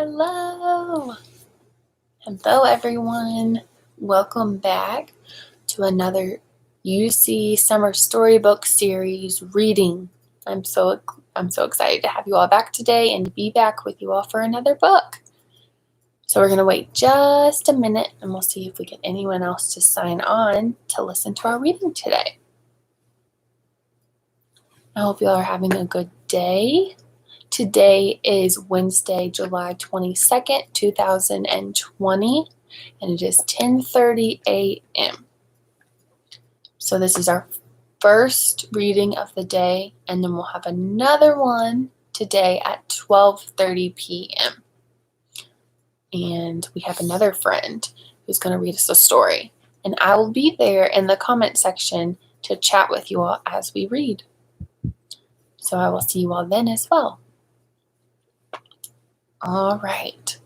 Hello! Hello, everyone. Welcome back to another UC Summer Storybook Series reading. I'm so excited to have you all back today and to be back with you all for another book. So we're going to wait just a minute and we'll see if we get anyone else to sign on to listen to our reading today. I hope you all are having a good day. Today is Wednesday, July 22nd, 2020, and it is 10:30 a.m. So this is our first reading of the day, and then we'll have another one today at 12:30 p.m. And we have another friend who's going to read us a story, and I will be there in the comment section to chat with you all as we read. So I will see you all then as well. All right,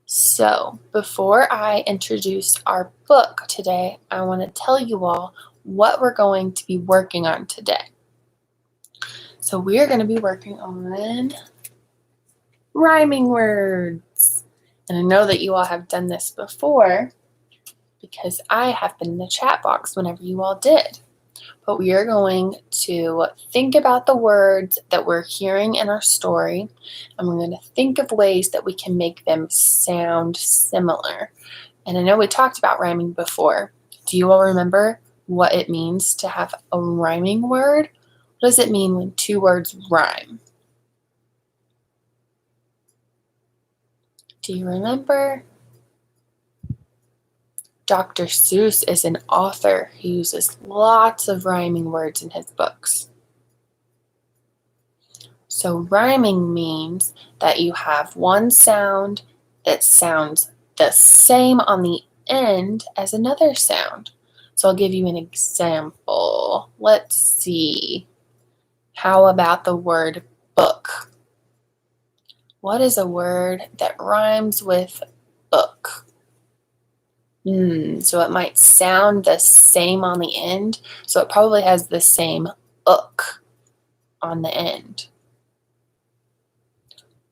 so before I introduce our book today, I want to tell you all what we're going to be working on today. So we're going to be working on rhyming words. And I know that you all have done this before because I have been in the chat box whenever you all did. But we are going to think about the words that we're hearing in our story, and we're going to think of ways that we can make them sound similar. And I know we talked about rhyming before. Do you all remember what it means to have a rhyming word? What does it mean when two words rhyme? Do you remember? Dr. Seuss is an author who uses lots of rhyming words in his books. So rhyming means that you have one sound that sounds the same on the end as another sound. So I'll give you an example. Let's see. How about the word book? What is a word that rhymes with book? So it might sound the same on the end, so it probably has the same ook on the end.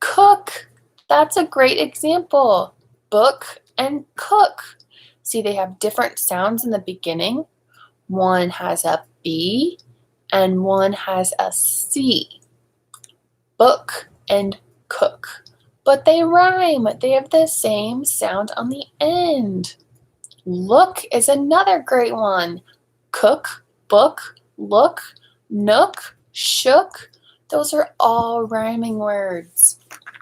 Cook, that's a great example. Book and cook. See, they have different sounds in the beginning. One has a B and one has a C. Book and cook. But they rhyme. They have the same sound on the end. Look is another great one. Cook, book, look, nook, shook. Those are all rhyming words.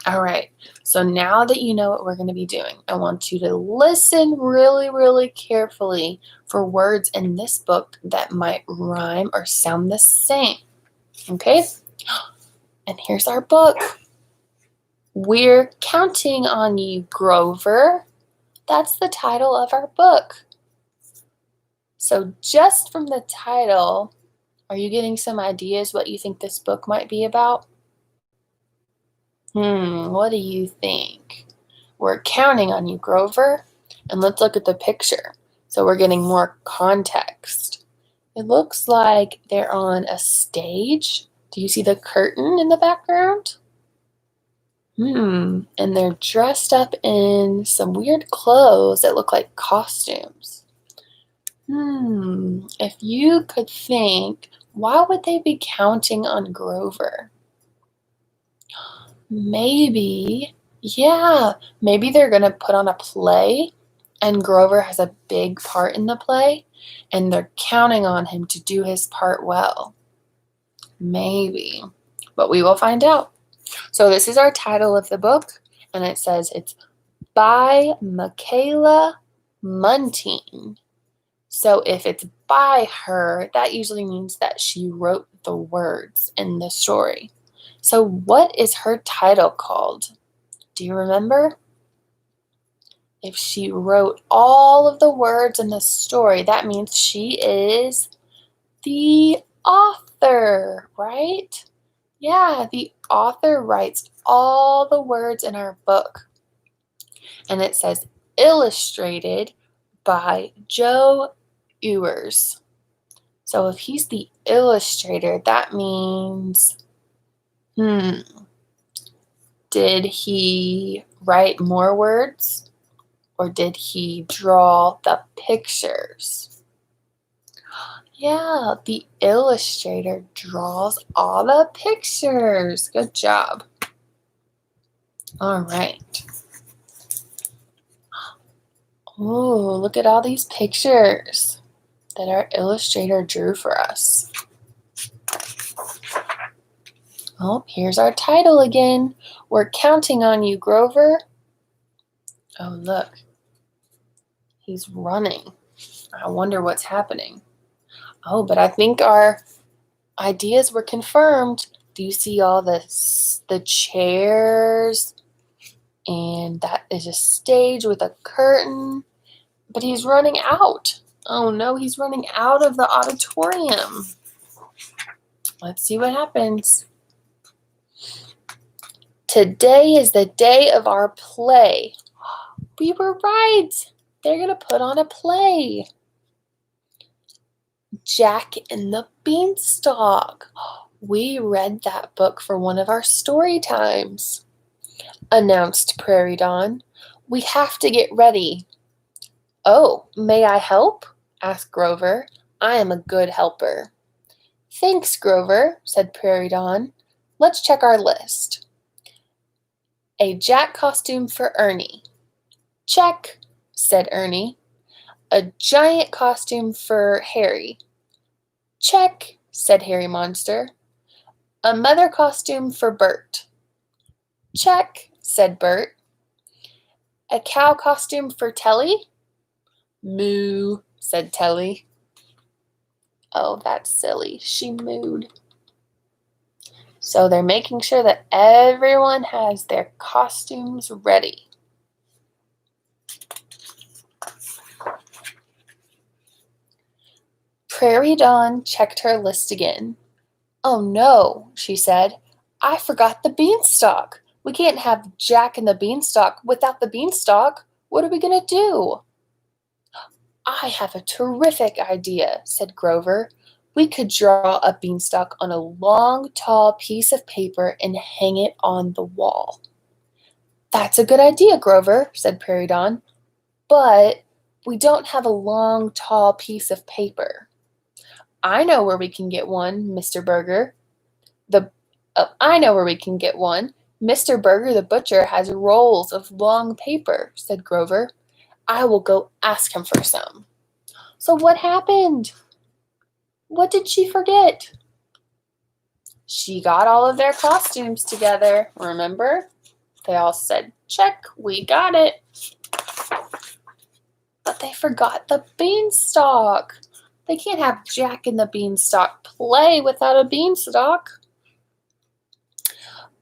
All right, so now that you know what we're going to be doing, I want you to listen really, really carefully for words in this book that might rhyme or sound the same. Okay? And here's our book. We're counting on you, Grover. That's the title of our book. So just from the title, are you getting some ideas what you think this book might be about? What do you think? We're counting on you, Grover. And let's look at the picture. So we're getting more context. It looks like they're on a stage. Do you see the curtain in the background? And they're dressed up in some weird clothes that look like costumes. If you could think, why would they be counting on Grover? Maybe they're going to put on a play and Grover has a big part in the play and they're counting on him to do his part well. Maybe, but we will find out. So this is our title of the book, and it says it's by Michaela Muntean. So if it's by her, that usually means that she wrote the words in the story. So what is her title called? Do you remember? If she wrote all of the words in the story, that means she is the author, right? Yeah, the author writes all the words in our book. And it says illustrated by Joe Ewers. So if he's the illustrator, that means, Did he write more words or did he draw the pictures? Yeah, the illustrator draws all the pictures. Good job. All right. Oh, look at all these pictures that our illustrator drew for us. Oh, here's our title again. We're counting on you, Grover. Oh, look. He's running. I wonder what's happening. Oh, but I think our ideas were confirmed. Do you see all the chairs? And that is a stage with a curtain. But he's running out. Oh no, he's running out of the auditorium. Let's see what happens. Today is the day of our play. We were right. They're going to put on a play. Jack and the Beanstalk. We read that book for one of our story times, announced Prairie Dawn. We have to get ready. Oh, may I help? Asked Grover. I am a good helper. Thanks, Grover, said Prairie Dawn. Let's check our list. A Jack costume for Ernie. Check, said Ernie. A giant costume for Harry. Check, said Harry Monster. A mother costume for Bert. Check, said Bert. A cow costume for Telly. Moo, said Telly. Oh, that's silly. She mooed. So they're making sure that everyone has their costumes ready. Prairie Dawn checked her list again. Oh no, she said. I forgot the beanstalk. We can't have Jack and the Beanstalk without the beanstalk. What are we going to do? I have a terrific idea, said Grover. We could draw a beanstalk on a long, tall piece of paper and hang it on the wall. That's a good idea, Grover, said Prairie Dawn. But we don't have a long, tall piece of paper. I know where we can get one, Mr. Burger. I know where we can get one. Mr. Burger the butcher has rolls of long paper, said Grover. I will go ask him for some. So what happened? What did she forget? She got all of their costumes together, remember? They all said, check, we got it. But they forgot the beanstalk. They can't have Jack and the Beanstalk play without a beanstalk.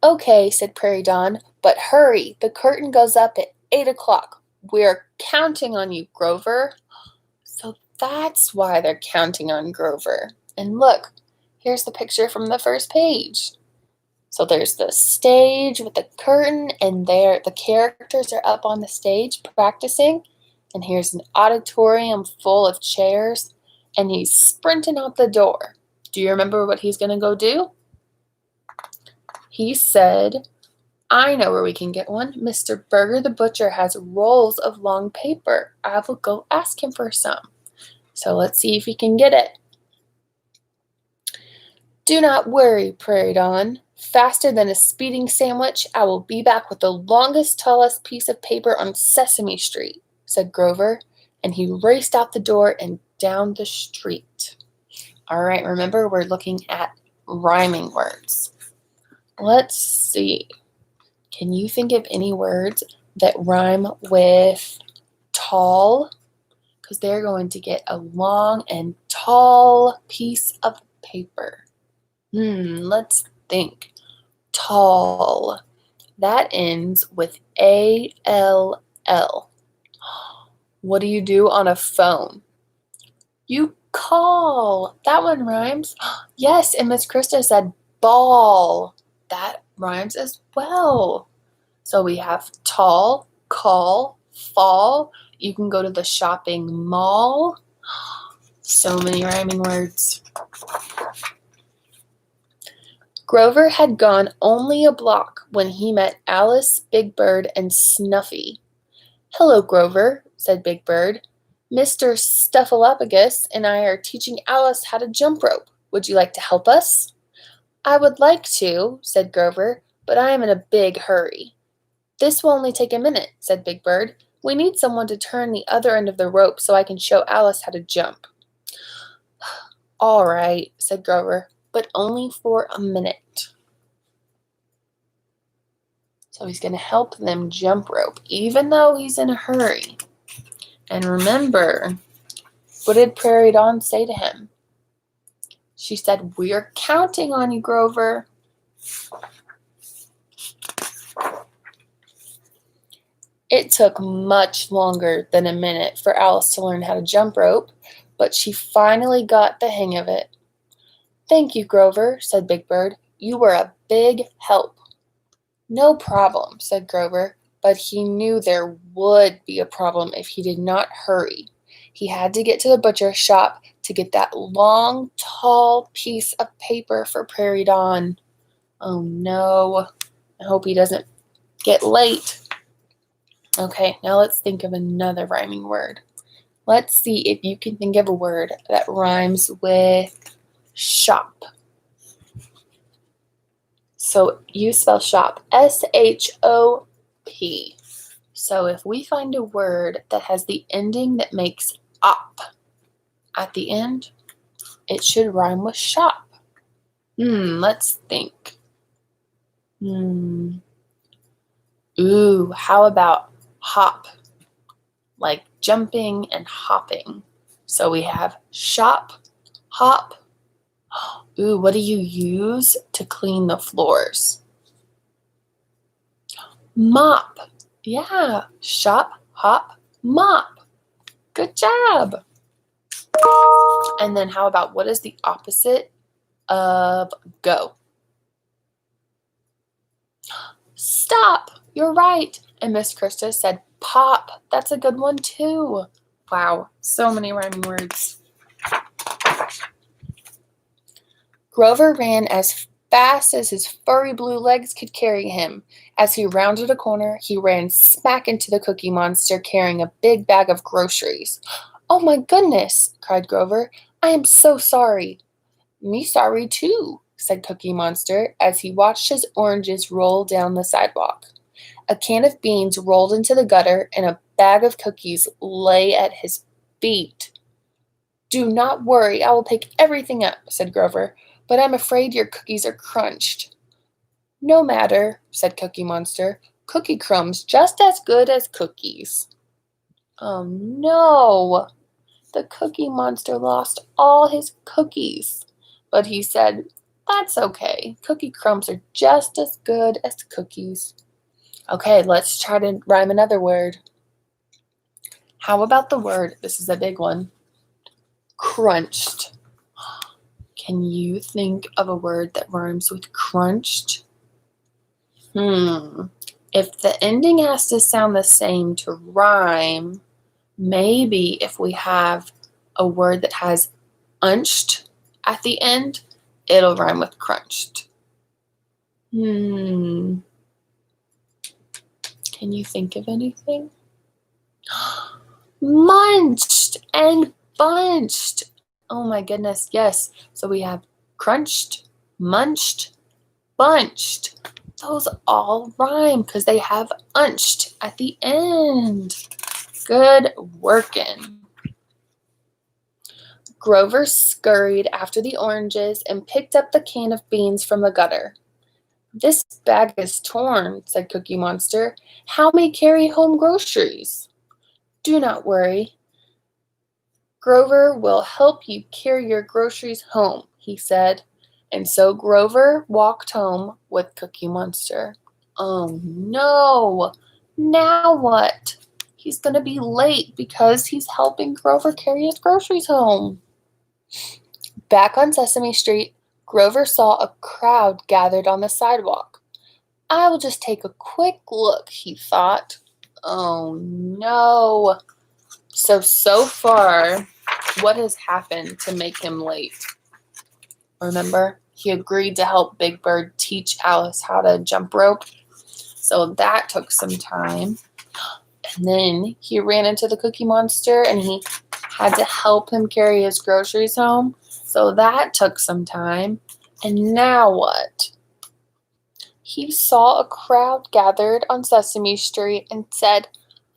Okay, said Prairie Dawn, but hurry. The curtain goes up at 8 o'clock. We're counting on you, Grover. So that's why they're counting on Grover. And look, here's the picture from the first page. So there's the stage with the curtain, and there the characters are up on the stage practicing. And here's an auditorium full of chairs, and he's sprinting out the door. Do you remember what he's going to go do? He said, I know where we can get one. Mr. Burger the butcher has rolls of long paper. I will go ask him for some. So let's see if he can get it. Do not worry, Prairie Dawn. Faster than a speeding sandwich, I will be back with the longest, tallest piece of paper on Sesame Street, said Grover, and he raced out the door and down the street. All right, remember, we're looking at rhyming words. Let's see. Can you think of any words that rhyme with tall? Because they're going to get a long and tall piece of paper. Let's think. Tall. That ends with A-L-L. What do you do on a phone? You call. That one rhymes. Yes, and Miss Krista said ball. That rhymes as well. So we have tall, call, fall. You can go to the shopping mall. So many rhyming words. Grover had gone only a block when he met Alice, Big Bird, and Snuffy. "Hello, Grover," said Big Bird. "Mr. Stuffalopagus and I are teaching Alice how to jump rope. Would you like to help us?" "I would like to," said Grover, "but I am in a big hurry." "This will only take a minute," said Big Bird. "We need someone to turn the other end of the rope so I can show Alice how to jump." "All right," said Grover, "but only for a minute." So he's going to help them jump rope, even though he's in a hurry. And remember, what did Prairie Dawn say to him? She said, "We're counting on you, Grover." It took much longer than a minute for Alice to learn how to jump rope, but she finally got the hang of it. "Thank you, Grover," said Big Bird. "You were a big help." "No problem," said Grover, but he knew there would be a problem if he did not hurry. He had to get to the butcher's shop to get that long, tall piece of paper for Prairie Dawn. Oh no, I hope he doesn't get late. Okay, now let's think of another rhyming word. Let's see if you can think of a word that rhymes with shop. So you spell shop, S-H-O-P. So if we find a word that has the ending that makes op at the end, it should rhyme with shop. Let's think. Ooh, how about hop? Like jumping and hopping. So we have shop, hop. Ooh, what do you use to clean the floors? Mop. Yeah, shop, hop, mop. Good job. And then how about what is the opposite of go? Stop. You're right. And Miss Krista said pop. That's a good one too. Wow, so many rhyming words. Grover ran as fast as his furry blue legs could carry him. As he rounded a corner, he ran smack into the Cookie Monster carrying a big bag of groceries. "Oh my goodness," cried Grover. "I am so sorry." "Me sorry too," said Cookie Monster as he watched his oranges roll down the sidewalk. A can of beans rolled into the gutter and a bag of cookies lay at his feet. "Do not worry, I will pick everything up," said Grover, "but I'm afraid your cookies are crunched." "No matter," said Cookie Monster. "Cookie crumbs just as good as cookies." Oh no! The Cookie Monster lost all his cookies. But he said, "That's okay. Cookie crumbs are just as good as cookies." Okay, let's try to rhyme another word. How about the word, this is a big one, crunched? Can you think of a word that rhymes with crunched? If the ending has to sound the same to rhyme, maybe if we have a word that has unched at the end, it'll rhyme with crunched. Can you think of anything? Munched and bunched. Oh my goodness, yes. So we have crunched, munched, bunched. Those all rhyme because they have unched at the end. Good workin'. Grover scurried after the oranges and picked up the can of beans from the gutter. "This bag is torn," said Cookie Monster. "How may carry home groceries?" "Do not worry. Grover will help you carry your groceries home," he said. And so Grover walked home with Cookie Monster. Oh no! Now what? He's going to be late because he's helping Grover carry his groceries home. Back on Sesame Street, Grover saw a crowd gathered on the sidewalk. "I will just take a quick look," he thought. Oh no! So far, what has happened to make him late? Remember, he agreed to help Big Bird teach Alice how to jump rope. So that took some time. And then he ran into the Cookie Monster and he had to help him carry his groceries home. So that took some time. And now what? He saw a crowd gathered on Sesame Street and said,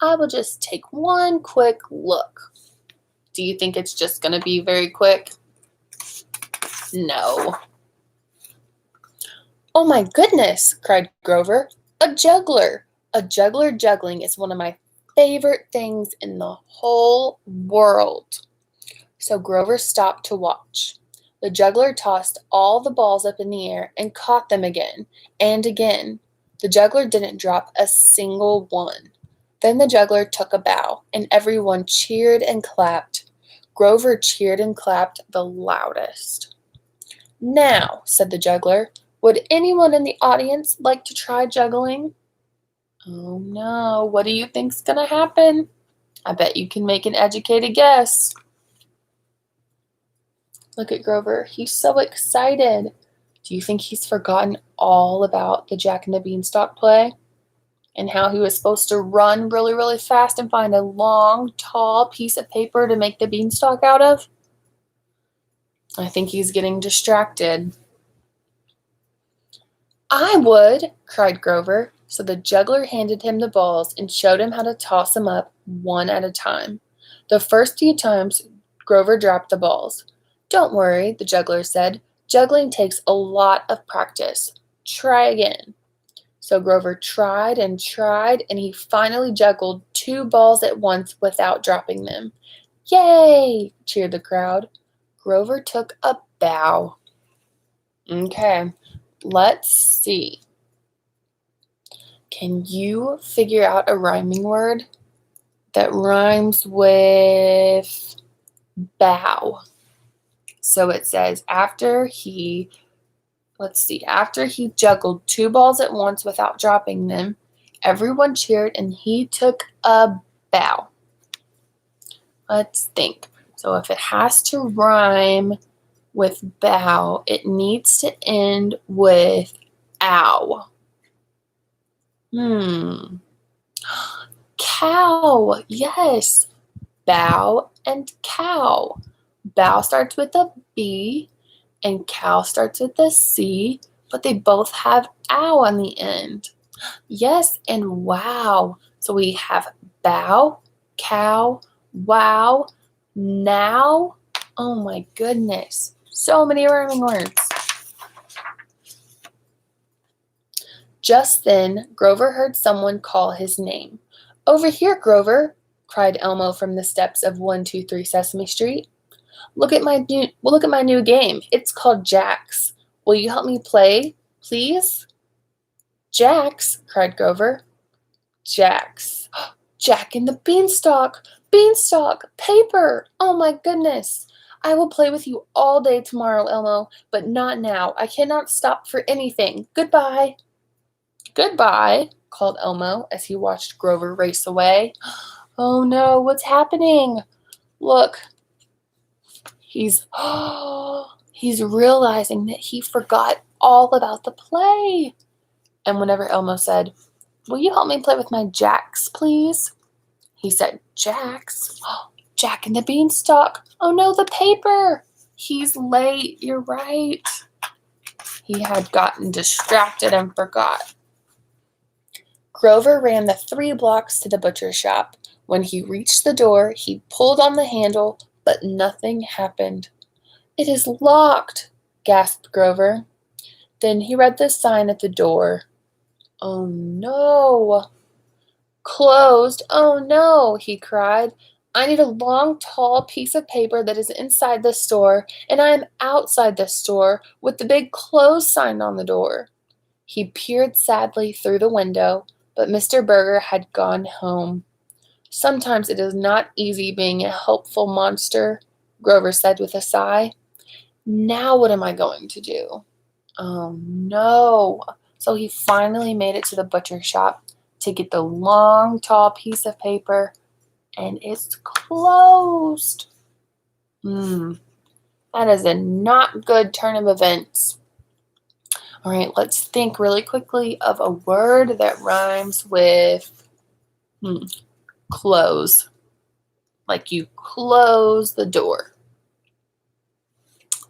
I will just take one quick look. Do you think it's just going to be very quick? No. Oh my goodness, cried Grover. A juggler! A juggler juggling is one of my favorite things in the whole world. So Grover stopped to watch. The juggler tossed all the balls up in the air and caught them again and again. The juggler didn't drop a single one. Then the juggler took a bow, and everyone cheered and clapped. Grover cheered and clapped the loudest. Now, said the juggler, would anyone in the audience like to try juggling? Oh no, what do you think's gonna happen? I bet you can make an educated guess. Look at Grover, he's so excited. Do you think he's forgotten all about the Jack and the Beanstalk play? And how he was supposed to run really, really fast and find a long, tall piece of paper to make the beanstalk out of? I think he's getting distracted. I would, cried Grover. So the juggler handed him the balls and showed him how to toss them up one at a time. The first few times, Grover dropped the balls. Don't worry, the juggler said. Juggling takes a lot of practice. Try again. So Grover tried, and he finally juggled 2 balls at once without dropping them. Yay! Cheered the crowd. Grover took a bow. Okay, let's see. Can you figure out a rhyming word that rhymes with bow? So it says after he juggled 2 balls at once without dropping them, everyone cheered and he took a bow. Let's think. So if it has to rhyme with bow, it needs to end with ow. Cow. Yes. Bow and cow. Bow starts with a B and cow starts with a C, but they both have ow on the end. Yes, and wow. So we have bow, cow, wow, now. Oh my goodness. So many rhyming words. Just then, Grover heard someone call his name. Over here, Grover, cried Elmo from the steps of 123 Sesame Street. Look at my new game. It's called Jacks. Will you help me play, please? Jacks, cried Grover. Jacks. Jack and the Beanstalk. Beanstalk, paper. Oh my goodness. I will play with you all day tomorrow, Elmo, but not now. I cannot stop for anything. Goodbye. Goodbye, called Elmo as he watched Grover race away. Oh no, what's happening? Look. He's realizing that he forgot all about the play. And whenever Elmo said, will you help me play with my jacks, please? He said, jacks? Jack and the Beanstalk. Oh no, the paper. He's late. You're right. He had gotten distracted and forgot. Grover ran the 3 blocks to the butcher shop. When he reached the door, he pulled on the handle, but nothing happened. It is locked, gasped Grover. Then he read the sign at the door. Oh no. Closed. Oh no, he cried. I need a long, tall piece of paper that is inside the store, and I am outside the store with the big closed sign on the door. He peered sadly through the window, but Mr. Burger had gone home. Sometimes it is not easy being a helpful monster, Grover said with a sigh. Now what am I going to do? Oh no. So he finally made it to the butcher shop to get the long, tall piece of paper, and it's closed. That is a not good turn of events. All right, let's think really quickly of a word that rhymes with close. Like you close the door.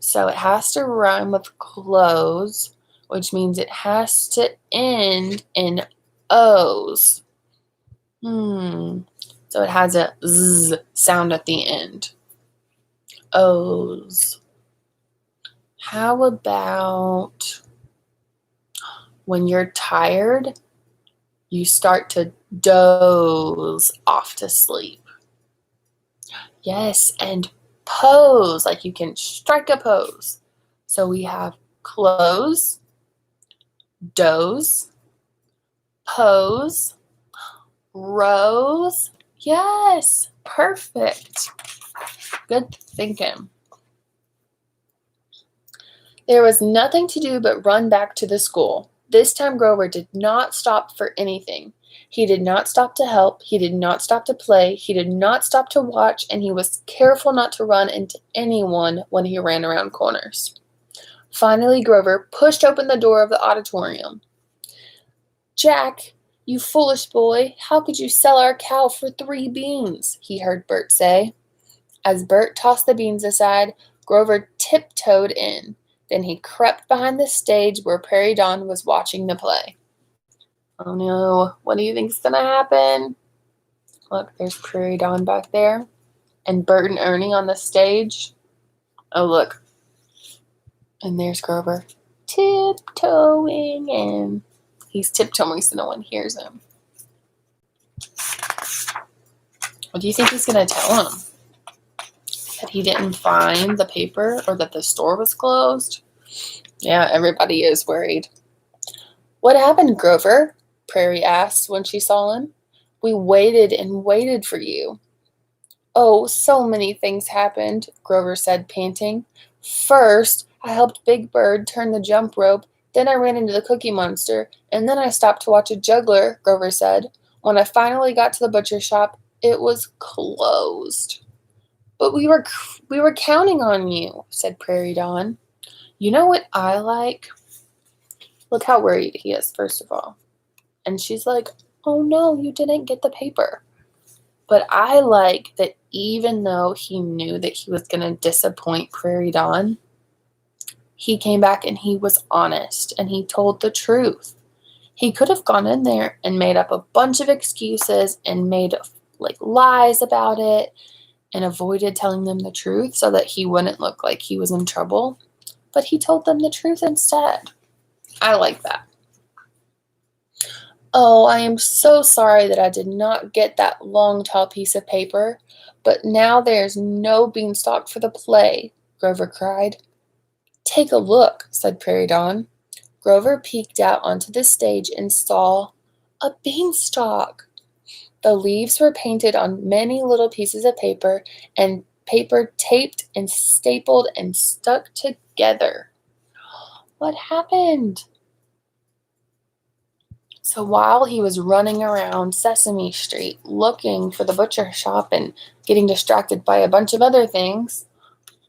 So it has to rhyme with close, which means it has to end in O's. So it has a Z sound at the end. O's. How about when you're tired, you start to doze off to sleep? Yes, and pose, like you can strike a pose. So we have close, doze, pose, rose. Yes, perfect. Good thinking. There was nothing to do but run back to the school. This time Grover did not stop for anything. He did not stop to help, he did not stop to play, he did not stop to watch, and he was careful not to run into anyone when he ran around corners. Finally, Grover pushed open the door of the auditorium. "Jack, you foolish boy, how could you sell our cow for 3 beans?" he heard Bert say. As Bert tossed the beans aside, Grover tiptoed in. Then he crept behind the stage where Prairie Dawn was watching the play. Oh no, what do you think's gonna happen? Look, there's Prairie Dawn back there, and Bert and Ernie on the stage. Oh, look. And there's Grover, tiptoeing in. He's tiptoeing so no one hears him. What do you think he's gonna tell him? That he didn't find the paper or that the store was closed? Yeah, everybody is worried. "What happened, Grover?" Prairie asked when she saw him. "We waited and waited for you." "Oh, so many things happened," Grover said, panting. "First, I helped Big Bird turn the jump rope, then I ran into the Cookie Monster, and then I stopped to watch a juggler," Grover said. "When I finally got to the butcher shop, it was closed." "But we were counting on you," said Prairie Dawn. "You know what I like?" Look how worried he is, first of all. And she's like, "Oh no, you didn't get the paper." But I like that even though he knew that he was going to disappoint Prairie Dawn, he came back and he was honest and he told the truth. He could have gone in there and made up a bunch of excuses and made like lies about it and avoided telling them the truth so that he wouldn't look like he was in trouble. But he told them the truth instead. I like that. "Oh, I am so sorry that I did not get that long, tall piece of paper, but now there's no beanstalk for the play," Grover cried. "Take a look," said Prairie Dawn. Grover peeked out onto the stage and saw a beanstalk. The leaves were painted on many little pieces of paper and paper taped and stapled and stuck together. What happened? So while he was running around Sesame Street looking for the butcher shop and getting distracted by a bunch of other things,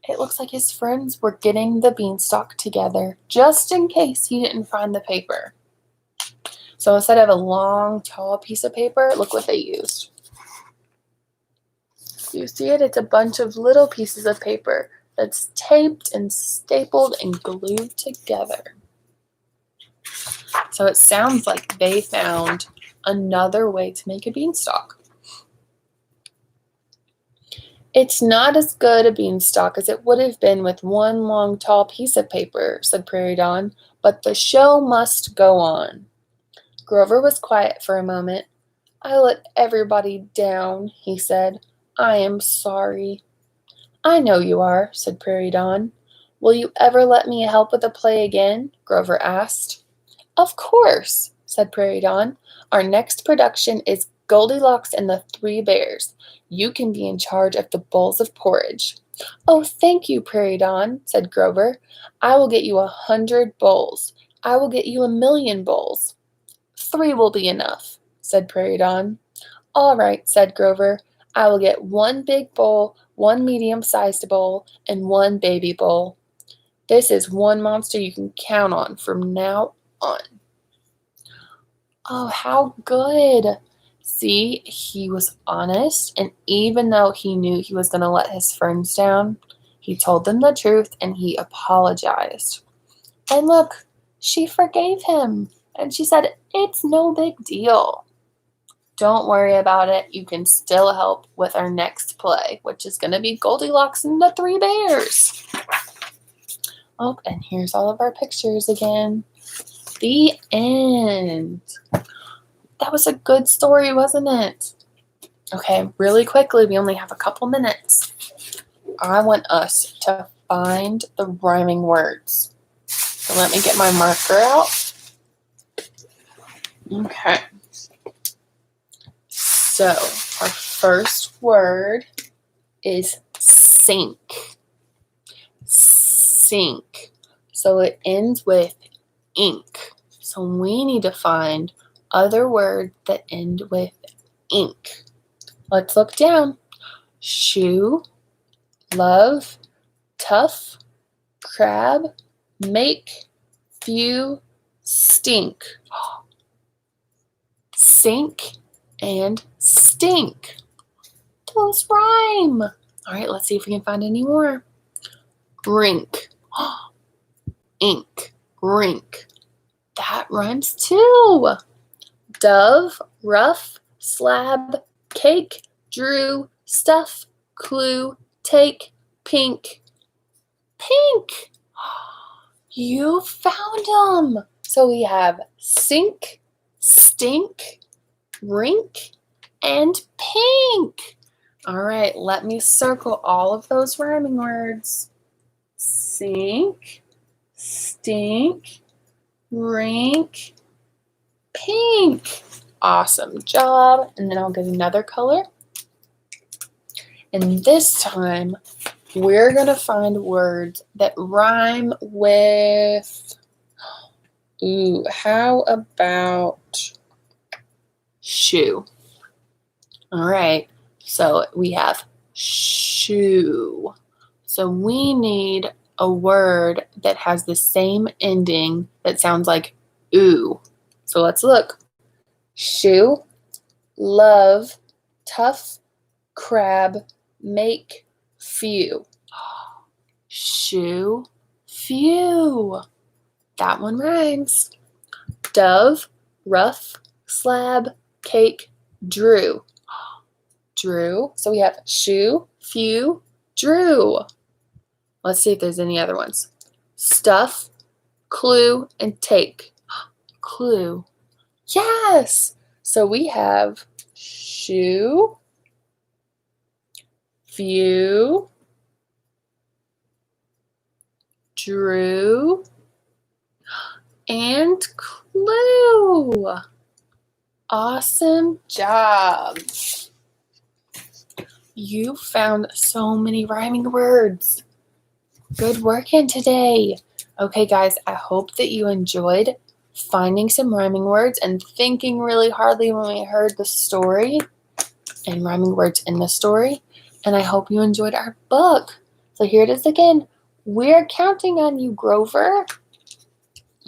it looks like his friends were getting the beanstalk together just in case he didn't find the paper. So instead of a long, tall piece of paper, look what they used. You see it? It's a bunch of little pieces of paper that's taped and stapled and glued together. So it sounds like they found another way to make a beanstalk. "It's not as good a beanstalk as it would have been with one long, tall piece of paper," said Prairie Dawn, "but the show must go on." Grover was quiet for a moment. "I let everybody down," he said. "I am sorry." "I know you are," said Prairie Dawn. "Will you ever let me help with the play again?" Grover asked. "Of course," said Prairie Dawn. "Our next production is Goldilocks and the 3 Bears. You can be in charge of the bowls of porridge." "Oh, thank you, Prairie Dawn," said Grover. "I will get you 100 bowls. I will get you 1,000,000 bowls." "3 will be enough," said Prairie Dawn. "All right," said Grover. "I will get 1 big bowl, 1 medium-sized bowl, and 1 baby bowl." This is one monster you can count on from now on. Oh, how good. See, he was honest, and even though he knew he was going to let his friends down, he told them the truth and he apologized. And look, she forgave him, and she said, "It's no big deal. Don't worry about it. You can still help with our next play, which is going to be Goldilocks and the Three Bears." Oh, and here's all of our pictures again. The end. That was a good story, wasn't it? Okay, really quickly, we only have a couple minutes. I want us to find the rhyming words. So let me get my marker out. Okay. So our first word is sink. Sink. So it ends with ink. So we need to find other words that end with ink. Let's look down. Shoe, love, tough, crab, make, few, stink. Sink and stink. Those rhyme. All right, let's see if we can find any more. Rink. Ink. Rink. That rhymes too. Dove, rough, slab, cake, drew, stuff, clue, take, pink. Pink. You found them. So we have sink, stink, rink, and pink. All right, let me circle all of those rhyming words. Sink, stink, rink, pink. Awesome job. And then I'll get another color. And this time, we're going to find words that rhyme with, how about shoe? All right, so we have shoe. So we need a word that has the same ending that sounds like ooh. So let's look. Shoe, love, tough, crab, make, few. Shoe, few. That one rhymes. Dove, rough, slab, cake, drew. Drew. So we have shoe, few, drew. Let's see if there's any other ones. Stuff, clue, and take. Clue. Yes. So we have shoe, few, drew, and clue. Awesome job. You found so many rhyming words. Good working today. Okay, guys, I hope that you enjoyed finding some rhyming words and thinking really hardly when we heard the story and rhyming words in the story. And I hope you enjoyed our book. So here it is again. We're counting on you, Grover.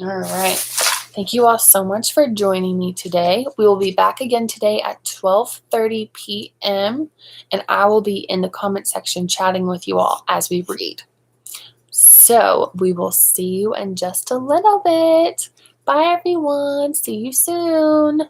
All right. Thank you all so much for joining me today. We will be back again today at 12:30 p.m. and I will be in the comment section chatting with you all as we read. So we will see you in just a little bit. Bye, everyone. See you soon.